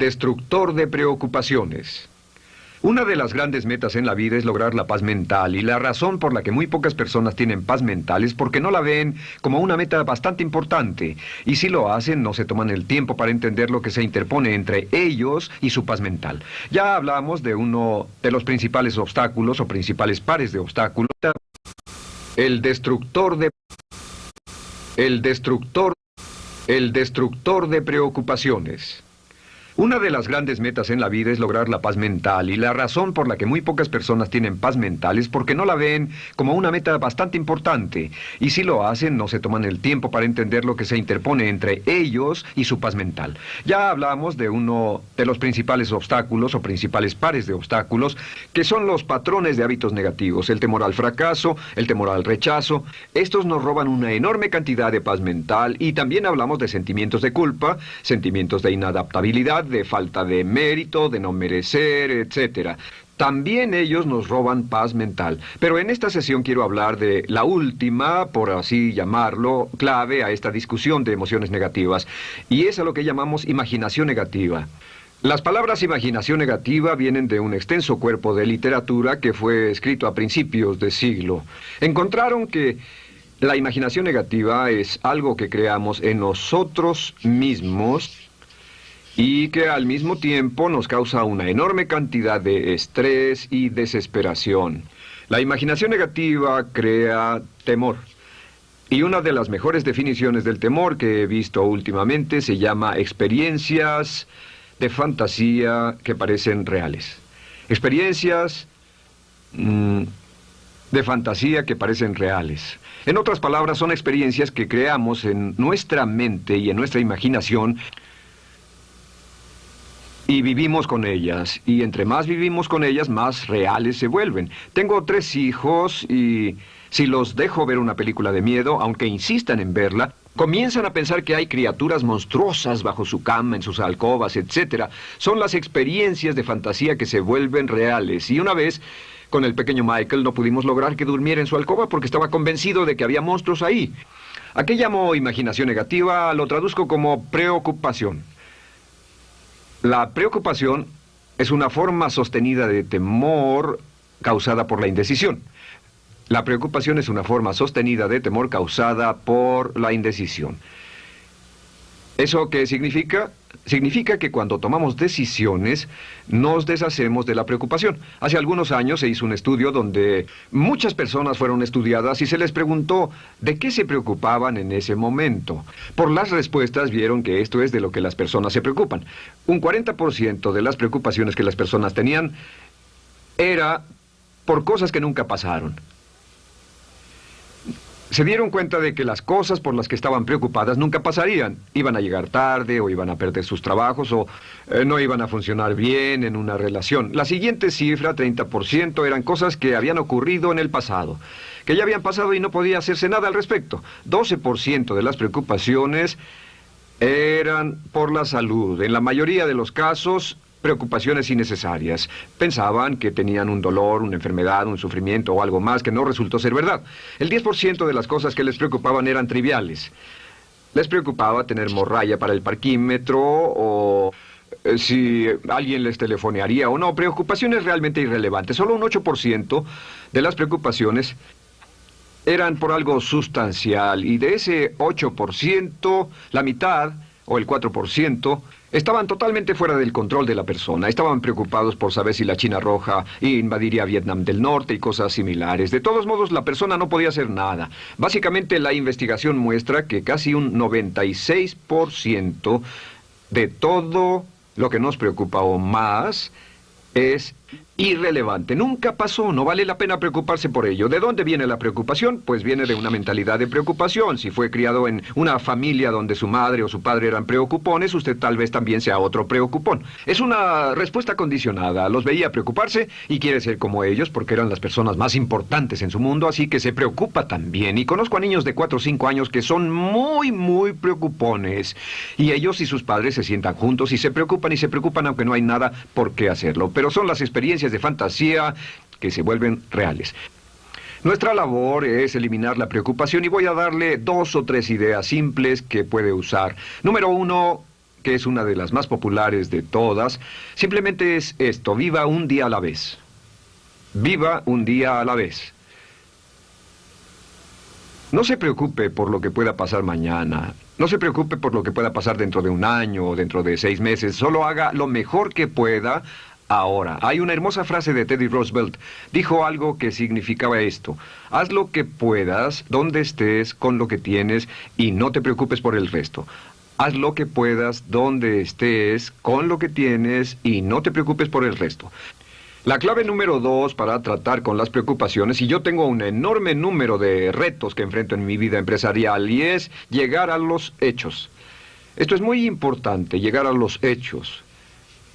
Destructor de preocupaciones. Una de las grandes metas en la vida es lograr la paz mental, y la razón por la que muy pocas personas tienen paz mental es porque no la ven como una meta bastante importante, y si lo hacen no se toman el tiempo para entender lo que se interpone entre ellos y su paz mental. Ya hablamos de uno de los principales obstáculos o principales pares de obstáculos, el destructor de preocupaciones. Una de las grandes metas en la vida es lograr la paz mental, y la razón por la que muy pocas personas tienen paz mental es porque no la ven como una meta bastante importante, y si lo hacen no se toman el tiempo para entender lo que se interpone entre ellos y su paz mental. Ya hablamos de uno de los principales obstáculos o principales pares de obstáculos, que son los patrones de hábitos negativos, el temor al fracaso, el temor al rechazo. Estos nos roban una enorme cantidad de paz mental, y también hablamos de sentimientos de culpa, sentimientos de inadaptabilidad, de falta de mérito, de no merecer, etc. También ellos nos roban paz mental. Pero en esta sesión quiero hablar de la última, por así llamarlo, clave a esta discusión de emociones negativas, y es a lo que llamamos imaginación negativa. Las palabras imaginación negativa vienen de un extenso cuerpo de literatura que fue escrito a principios de siglo. Encontraron que la imaginación negativa es algo que creamos en nosotros mismos y que al mismo tiempo nos causa una enorme cantidad de estrés y desesperación. La imaginación negativa crea temor. Y una de las mejores definiciones del temor que he visto últimamente se llama experiencias de fantasía que parecen reales. Experiencias de fantasía que parecen reales. En otras palabras, son experiencias que creamos en nuestra mente y en nuestra imaginación, y vivimos con ellas, y entre más vivimos con ellas, más reales se vuelven. Tengo 3 hijos, y si los dejo ver una película de miedo, aunque insistan en verla, comienzan a pensar que hay criaturas monstruosas bajo su cama, en sus alcobas, etc. Son las experiencias de fantasía que se vuelven reales. Y una vez, con el pequeño Michael, no pudimos lograr que durmiera en su alcoba porque estaba convencido de que había monstruos ahí. ¿A qué llamo imaginación negativa? Lo traduzco como preocupación. La preocupación es una forma sostenida de temor causada por la indecisión. La preocupación es una forma sostenida de temor causada por la indecisión. ¿Eso qué significa? Significa que cuando tomamos decisiones, nos deshacemos de la preocupación. Hace algunos años se hizo un estudio donde muchas personas fueron estudiadas y se les preguntó de qué se preocupaban en ese momento. Por las respuestas vieron que esto es de lo que las personas se preocupan. Un 40% de las preocupaciones que las personas tenían era por cosas que nunca pasaron. Se dieron cuenta de que las cosas por las que estaban preocupadas nunca pasarían. Iban a llegar tarde, o iban a perder sus trabajos, o no iban a funcionar bien en una relación. La siguiente cifra, 30%, eran cosas que habían ocurrido en el pasado, que ya habían pasado y no podía hacerse nada al respecto. 12% de las preocupaciones eran por la salud. En la mayoría de los casos, preocupaciones innecesarias. Pensaban que tenían un dolor, una enfermedad, un sufrimiento o algo más que no resultó ser verdad. El 10% de las cosas que les preocupaban eran triviales. Les preocupaba tener morralla para el parquímetro, o si alguien les telefonearía o no. Preocupaciones realmente irrelevantes. Solo un 8% de las preocupaciones eran por algo sustancial, y de ese 8%, la mitad, o el 4%, estaban totalmente fuera del control de la persona. Estaban preocupados por saber si la China Roja invadiría Vietnam del Norte y cosas similares. De todos modos, la persona no podía hacer nada. Básicamente, la investigación muestra que casi un 96% de todo lo que nos preocupa o más es irrelevante. Nunca pasó, no vale la pena preocuparse por ello. ¿De dónde viene la preocupación? Pues viene de una mentalidad de preocupación. Si fue criado en una familia donde su madre o su padre eran preocupones, usted tal vez también sea otro preocupón. Es una respuesta condicionada. Los veía preocuparse y quiere ser como ellos porque eran las personas más importantes en su mundo, así que se preocupa también. Y conozco a niños de 4 o 5 años que son muy preocupones. Y ellos y sus padres se sientan juntos y se preocupan aunque no hay nada por qué hacerlo. Pero son las experiencias de fantasía que se vuelven reales. Nuestra labor es eliminar la preocupación, y voy a darle 2 o 3 ideas simples que puede usar. Número 1, que es una de las más populares de todas, simplemente es esto: viva un día a la vez. Viva un día a la vez. No se preocupe por lo que pueda pasar mañana. No se preocupe por lo que pueda pasar dentro de un año o dentro de 6 meses. Solo haga lo mejor que pueda ahora. Hay una hermosa frase de Teddy Roosevelt. Dijo algo que significaba esto: haz lo que puedas, donde estés, con lo que tienes, y no te preocupes por el resto. Haz lo que puedas, donde estés, con lo que tienes, y no te preocupes por el resto. La clave número 2 para tratar con las preocupaciones, y yo tengo un enorme número de retos que enfrento en mi vida empresarial, y es llegar a los hechos. Esto es muy importante, llegar a los hechos.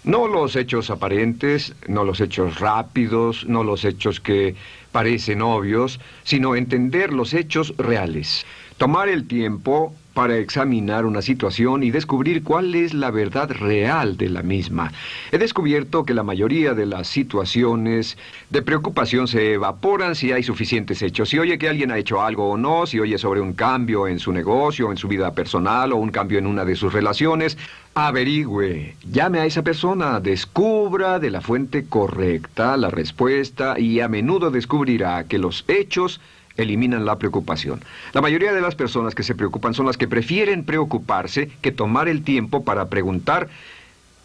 No los hechos aparentes, no los hechos rápidos, no los hechos que parecen obvios, sino entender los hechos reales. Tomar el tiempo para examinar una situación y descubrir cuál es la verdad real de la misma. He descubierto que la mayoría de las situaciones de preocupación se evaporan si hay suficientes hechos. Si oye que alguien ha hecho algo o no, si oye sobre un cambio en su negocio, en su vida personal o un cambio en una de sus relaciones, averigüe, llame a esa persona, descubra de la fuente correcta la respuesta y a menudo descubrirá que los hechos eliminan la preocupación. La mayoría de las personas que se preocupan son las que prefieren preocuparse que tomar el tiempo para preguntar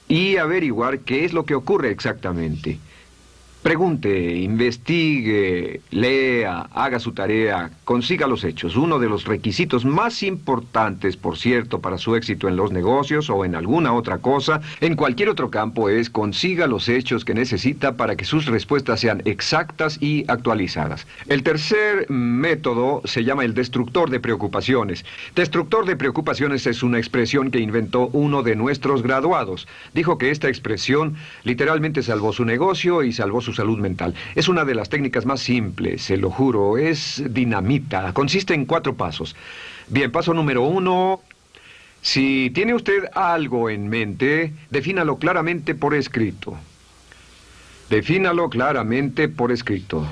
y averiguar qué es lo que ocurre exactamente. Pregunte, investigue, lea, haga su tarea, consiga los hechos. Uno de los requisitos más importantes, por cierto, para su éxito en los negocios o en alguna otra cosa, en cualquier otro campo, es consiga los hechos que necesita para que sus respuestas sean exactas y actualizadas. El tercer método se llama el destructor de preocupaciones. Destructor de preocupaciones es una expresión que inventó uno de nuestros graduados. Dijo que esta expresión literalmente salvó su negocio y salvó su salud mental. Es una de las técnicas más simples, se lo juro, es dinamita. Consiste en 4 pasos. Bien, paso número 1. Si tiene usted algo en mente, defínalo claramente por escrito. Defínalo claramente por escrito.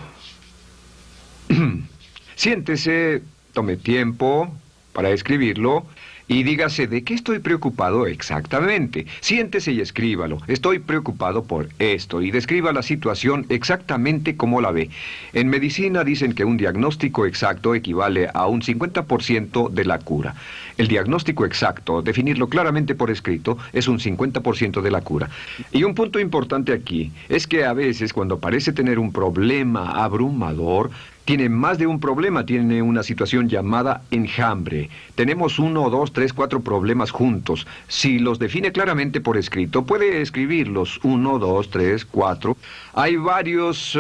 Siéntese, tome tiempo para escribirlo y dígase de qué estoy preocupado exactamente. Siéntese y escríbalo. Estoy preocupado por esto, y describa la situación exactamente como la ve. En medicina dicen que un diagnóstico exacto equivale a un 50% de la cura. El diagnóstico exacto, definirlo claramente por escrito, es un 50% de la cura. Y un punto importante aquí es que a veces cuando parece tener un problema abrumador, tiene más de un problema, tiene una situación llamada enjambre. Tenemos 1, 2, 3, 4 problemas juntos. Si los define claramente por escrito, puede escribirlos 1, 2, 3, 4. Hay varios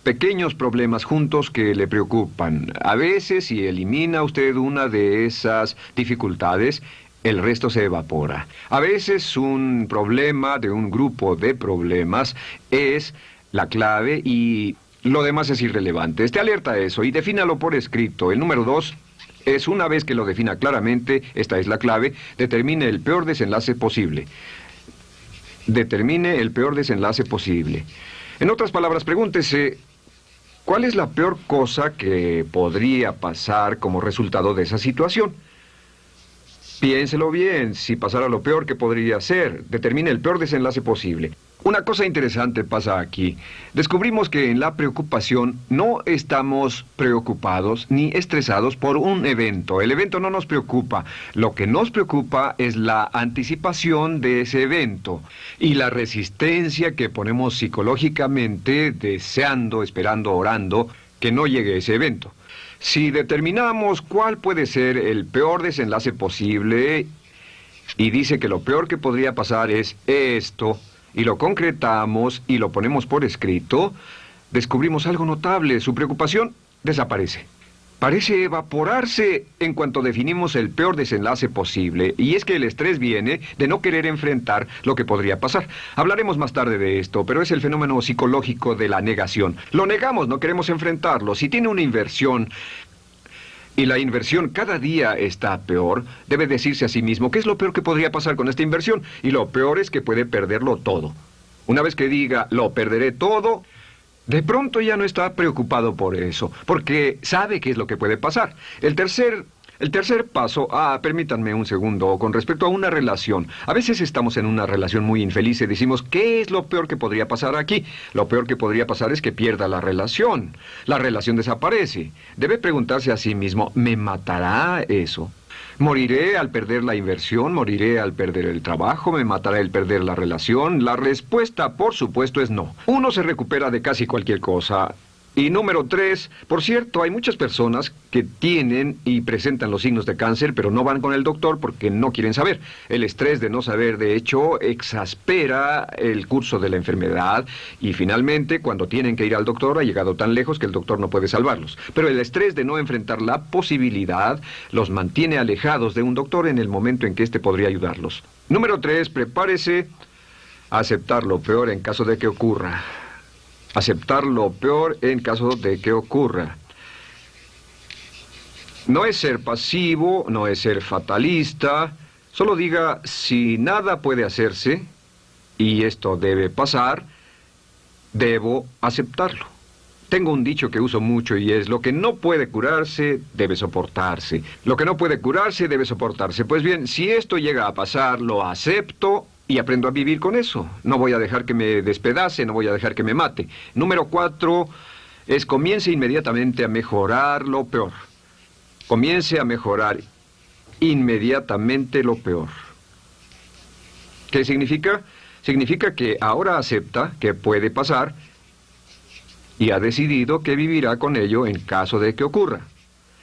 pequeños problemas juntos que le preocupan. A veces, si elimina usted una de esas dificultades, el resto se evapora. A veces un problema de un grupo de problemas es la clave y lo demás es irrelevante. Esté alerta a eso y defínalo por escrito. El número 2 es, una vez que lo defina claramente, esta es la clave, determine el peor desenlace posible. Determine el peor desenlace posible. En otras palabras, pregúntese, ¿cuál es la peor cosa que podría pasar como resultado de esa situación? Piénselo bien, si pasara lo peor que podría ser, determine el peor desenlace posible. Una cosa interesante pasa aquí. Descubrimos que en la preocupación no estamos preocupados ni estresados por un evento. El evento no nos preocupa. Lo que nos preocupa es la anticipación de ese evento y la resistencia que ponemos psicológicamente, deseando, esperando, orando, que no llegue ese evento. Si determinamos cuál puede ser el peor desenlace posible y dice que lo peor que podría pasar es esto, y lo concretamos y lo ponemos por escrito, descubrimos algo notable. Su preocupación desaparece. Parece evaporarse en cuanto definimos el peor desenlace posible, y es que el estrés viene de no querer enfrentar lo que podría pasar. Hablaremos más tarde de esto, pero es el fenómeno psicológico de la negación. Lo negamos, no queremos enfrentarlo. Si tiene una inversión y la inversión cada día está peor, debe decirse a sí mismo qué es lo peor que podría pasar con esta inversión, y lo peor es que puede perderlo todo. Una vez que diga, lo perderé todo, de pronto ya no está preocupado por eso, porque sabe qué es lo que puede pasar. El tercer El tercer paso, permítanme un segundo, con respecto a una relación. A veces estamos en una relación muy infeliz y decimos, ¿qué es lo peor que podría pasar aquí? Lo peor que podría pasar es que pierda la relación. La relación desaparece. Debe preguntarse a sí mismo, ¿me matará eso? ¿Moriré al perder la inversión? ¿Moriré al perder el trabajo? ¿Me matará el perder la relación? La respuesta, por supuesto, es no. Uno se recupera de casi cualquier cosa. Y número 3, por cierto, hay muchas personas que tienen y presentan los signos de cáncer, pero no van con el doctor porque no quieren saber. El estrés de no saber, de hecho, exaspera el curso de la enfermedad y finalmente, cuando tienen que ir al doctor, ha llegado tan lejos que el doctor no puede salvarlos. Pero el estrés de no enfrentar la posibilidad los mantiene alejados de un doctor en el momento en que éste podría ayudarlos. Número 3, prepárese a aceptar lo peor en caso de que ocurra. Aceptar lo peor en caso de que ocurra. No es ser pasivo, no es ser fatalista. Solo diga, si nada puede hacerse, y esto debe pasar, debo aceptarlo. Tengo un dicho que uso mucho y es, lo que no puede curarse, debe soportarse. Lo que no puede curarse, debe soportarse. Pues bien, si esto llega a pasar, lo acepto y aprendo a vivir con eso. No voy a dejar que me despedace, no voy a dejar que me mate. Número 4 es comience inmediatamente a mejorar lo peor. Comience a mejorar inmediatamente lo peor. ¿Qué significa? Significa que ahora acepta que puede pasar y ha decidido que vivirá con ello en caso de que ocurra.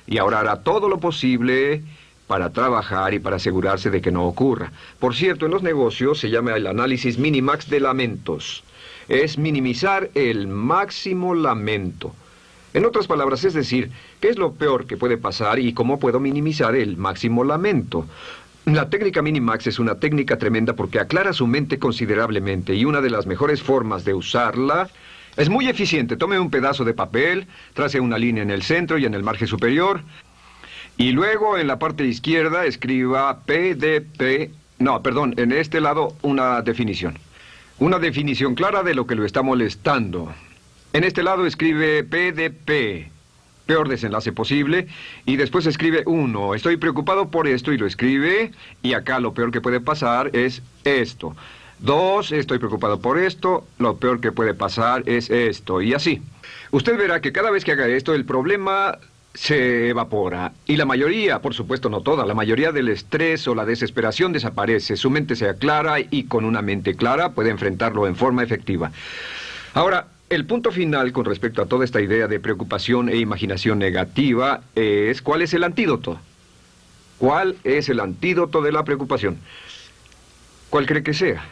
Y ahora hará todo lo posible para trabajar y para asegurarse de que no ocurra. Por cierto, en los negocios se llama el análisis minimax de lamentos. Es minimizar el máximo lamento. En otras palabras, es decir, ¿qué es lo peor que puede pasar y cómo puedo minimizar el máximo lamento? La técnica Minimax es una técnica tremenda porque aclara su mente considerablemente y una de las mejores formas de usarla es muy eficiente. Tome un pedazo de papel, trace una línea en el centro y en el margen superior y luego en la parte izquierda escriba PDP, en este lado una definición. Una definición clara de lo que lo está molestando. En este lado escribe PDP, peor desenlace posible, y después escribe 1, estoy preocupado por esto, y lo escribe, y acá lo peor que puede pasar es esto. 2, estoy preocupado por esto, lo peor que puede pasar es esto, y así. Usted verá que cada vez que haga esto, el problema se evapora, y la mayoría, por supuesto no toda, la mayoría del estrés o la desesperación desaparece, su mente se aclara, y con una mente clara puede enfrentarlo en forma efectiva. Ahora, el punto final con respecto a toda esta idea de preocupación e imaginación negativa es ¿cuál es el antídoto? ¿Cuál es el antídoto de la preocupación? ¿Cuál cree que sea?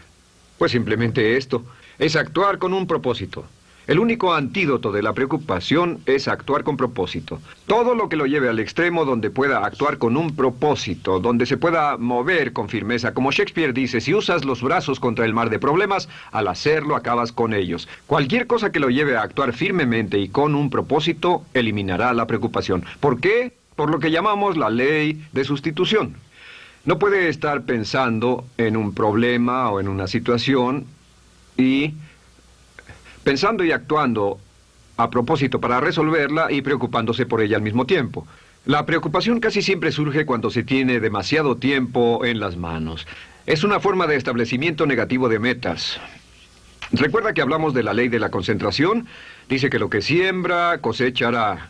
Pues simplemente esto, es actuar con un propósito. El único antídoto de la preocupación es actuar con propósito. Todo lo que lo lleve al extremo donde pueda actuar con un propósito, donde se pueda mover con firmeza. Como Shakespeare dice, si usas los brazos contra el mar de problemas, al hacerlo acabas con ellos. Cualquier cosa que lo lleve a actuar firmemente y con un propósito, eliminará la preocupación. ¿Por qué? Por lo que llamamos la ley de sustitución. No puede estar pensando en un problema o en una situación y pensando y actuando a propósito para resolverla y preocupándose por ella al mismo tiempo. La preocupación casi siempre surge cuando se tiene demasiado tiempo en las manos. Es una forma de establecimiento negativo de metas. ¿Recuerda que hablamos de la ley de la concentración? Dice que lo que siembra, cosechará.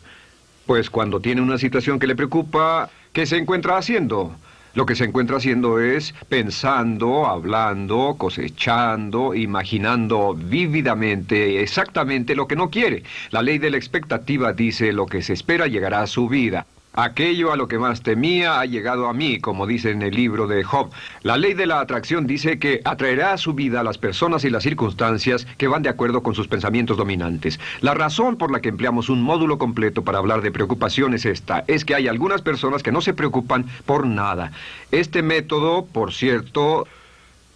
Pues cuando tiene una situación que le preocupa, ¿qué se encuentra haciendo? Lo que se encuentra haciendo es pensando, hablando, cosechando, imaginando vívidamente exactamente lo que no quiere. La ley de la expectativa dice lo que se espera llegará a su vida. Aquello a lo que más temía ha llegado a mí, como dice en el libro de Job. La ley de la atracción dice que atraerá a su vida a las personas y las circunstancias que van de acuerdo con sus pensamientos dominantes. La razón por la que empleamos un módulo completo para hablar de preocupación es esta, es que hay algunas personas que no se preocupan por nada. Este método, por cierto,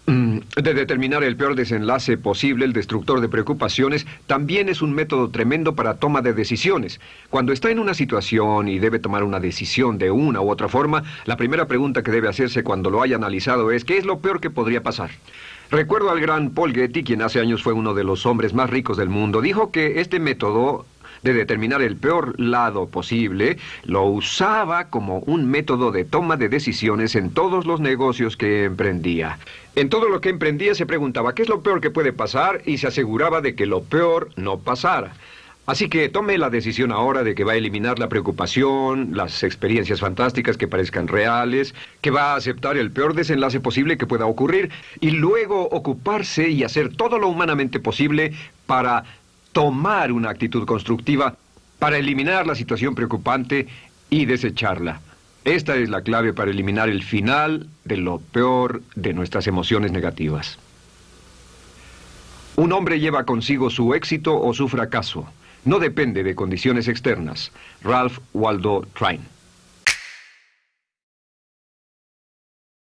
de determinar el peor desenlace posible, el destructor de preocupaciones, también es un método tremendo para toma de decisiones. Cuando está en una situación y debe tomar una decisión de una u otra forma, la primera pregunta que debe hacerse cuando lo haya analizado es ¿qué es lo peor que podría pasar? Recuerdo al gran Paul Getty, quien hace años fue uno de los hombres más ricos del mundo, dijo que este método de determinar el peor lado posible, lo usaba como un método de toma de decisiones en todos los negocios que emprendía. En todo lo que emprendía se preguntaba qué es lo peor que puede pasar y se aseguraba de que lo peor no pasara. Así que tome la decisión ahora de que va a eliminar la preocupación, las experiencias fantásticas que parezcan reales, que va a aceptar el peor desenlace posible que pueda ocurrir y luego ocuparse y hacer todo lo humanamente posible para tomar una actitud constructiva, para eliminar la situación preocupante y desecharla. Esta es la clave para eliminar el final de lo peor de nuestras emociones negativas. Un hombre lleva consigo su éxito o su fracaso. No depende de condiciones externas. Ralph Waldo Trine.